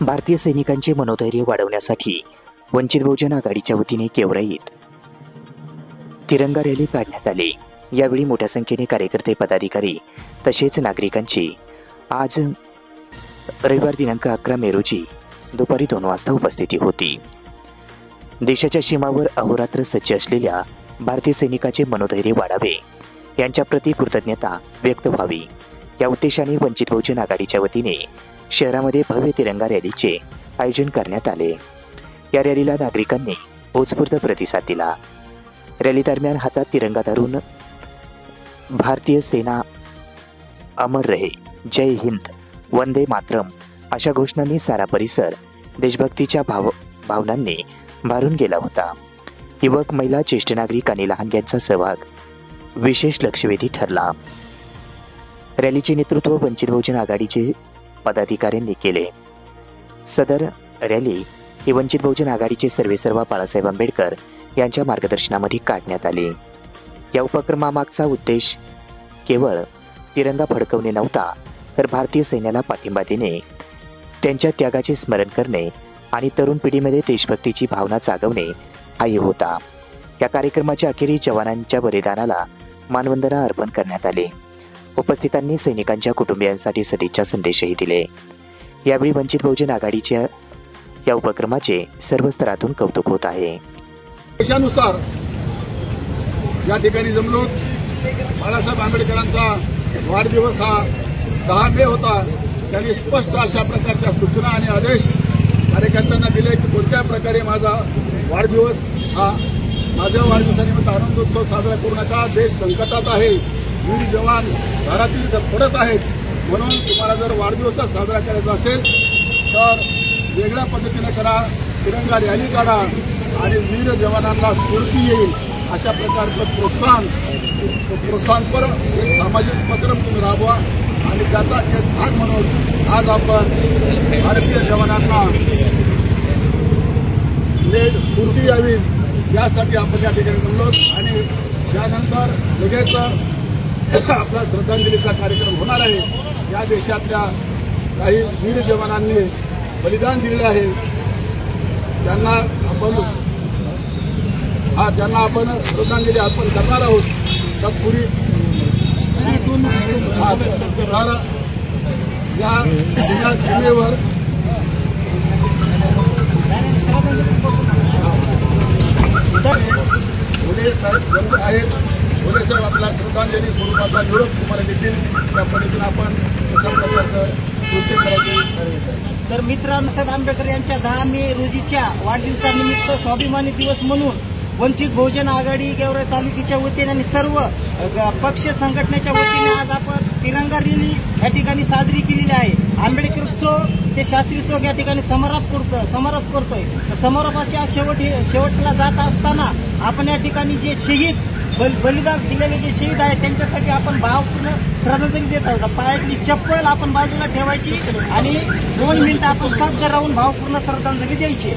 भारतीय सैनिकांचे मनोधैर्य वाढवण्यासाठी वंचित बहुजन आघाडीच्या वतीने गेवराईत तिरंगा रॅली काढण्यात आली। यावेळी मोठ्या संख्येने कार्यकर्ते, पदाधिकारी तसेच नागरिकांची आज रविवार दिनांक 11 मे रोजी दुपारी 2 वाजता उपस्थिती होती। देशाच्या सीमावर अहोरात्र सज्ज असलेल्या भारतीय सैनिकाचे मनोधैर्य वाढावे, यांच्याप्रती कृतज्ञता व्यक्त व्हावी या उद्देशाने वंचित बहुजन आघाडीच्या वतीने शहरामध्ये भव्य तिरंगा रॅलीचे आयोजन करण्यात आले। या रॅलीला नागरिकांनी उत्स्फूर्त प्रतिसाद दिला। रॅली दरम्यान हातात तिरंगा धरून भारतीय सेना अमर रहे, जय हिंद, वंदे मातरम अशा घोषणांनी सारा परिसर देशभक्तीच्या भावनांनी भारून गेला होता। युवक, महिला, ज्येष्ठ नागरिक आणि लहानग्यांचा सहभाग विशेष लक्षवेधी ठरला। रॅलीचे नेतृत्व वंचित बहुजन आघाडीचे पदाधिकाऱ्यांनी केले। सदर रॅली ही वंचित बहुजन आघाडीचे सर्वेसर्वा बाळासाहेब आंबेडकर यांच्या मार्गदर्शनामध्ये काढण्यात आली। या उपक्रमामागचा उद्देश केवळ तिरंगा फडकवणे नव्हता, तर भारतीय सैन्याला पाठिंबा देणे, त्यांच्या त्यागाचे स्मरण करणे आणि तरुण पिढीमध्ये देशभक्तीची भावना जागवणे हाही होता। या कार्यक्रमाच्या अखेरी जवानांच्या बलिदानाला मानवंदना अर्पण करण्यात आले। उपस्थितांनी सैनिकांच्या कुटुंबियांसाठी सदिच्छा संदेशही दिले। यावेळी वंचित बहुजन आघाडीच्या या उपक्रमाचे सर्व स्तरातून कौतुक होत आहे। देशानुसार या ठिकाणी जमलो। बाळासाहेब आंबेडकरांचा वाढदिवस हा 10 मे होता। त्यांनी स्पष्ट अशा प्रकारच्या सूचना आणि आदेश कार्यकर्त्यांना दिले की कोणत्या प्रकारे माझा वाढदिवस हा माझ्या वाढदिवसानिमित्त आनंदोत्सव साजरा करू नका। देश संकटात आहे, वीर जवान घरातील पडत आहेत, म्हणून तुम्हाला जर वाढदिवस साजरा करायचा असेल तर वेगळ्या पद्धतीने करा, तिरंगा रॅली काढा आणि वीर जवानांना स्फूर्ती येईल अशा प्रकारचं प्रोत्साहनपर एक सामाजिक उपक्रम तुम्ही राबवा आणि त्याचा एक भाग म्हणून आज आपण भारतीय जवानांना स्फूर्ती यावी यासाठी आपण या ठिकाणी जमलो। आणि त्यानंतर लगेच आपला श्रद्धांजलीचा कार्यक्रम होणार आहे। या देशातल्या काही वीर जवानांनी बलिदान दिले आहे, त्यांना आपण श्रद्धांजली अर्पण करणार आहोत। तत्पूर्वी या सीमेवर भोले साहेब जमले आहेत। भोले साहेब आपला श्रद्धांजली स्वरूपाचा निरोप तुम्हाला देतील। त्या पद्धतीने आपण अशा प्रकारचं कृत्य करायचे। तर मित्रांनो, बाळासाहेब आंबेडकर यांच्या 10 मे रोजीच्या वाढदिवसानिमित्त स्वाभिमानी दिवस म्हणून वंचित बहुजन आघाडी गेवराई तालुक्याच्या वतीने आणि सर्व पक्ष संघटनेच्या वतीने आज आपण तिरंगा रॅली या ठिकाणी साजरी केलेली आहे। आंबेडकर चौक ते शास्त्री चौक या ठिकाणी समारोप करतोय। तर समारोपाच्या शेवटला जात असताना आपण या ठिकाणी जे शहीद बलिदान दिलेले जे शहीद आहेत त्यांच्यासाठी आपण भावपूर्ण श्रद्धांजली देत आहोत। पायातली चप्पल आपण बाजूला ठेवायची आणि 2 मिनिटं आपण स्तब्ध राहून भावपूर्ण श्रद्धांजली द्यायची।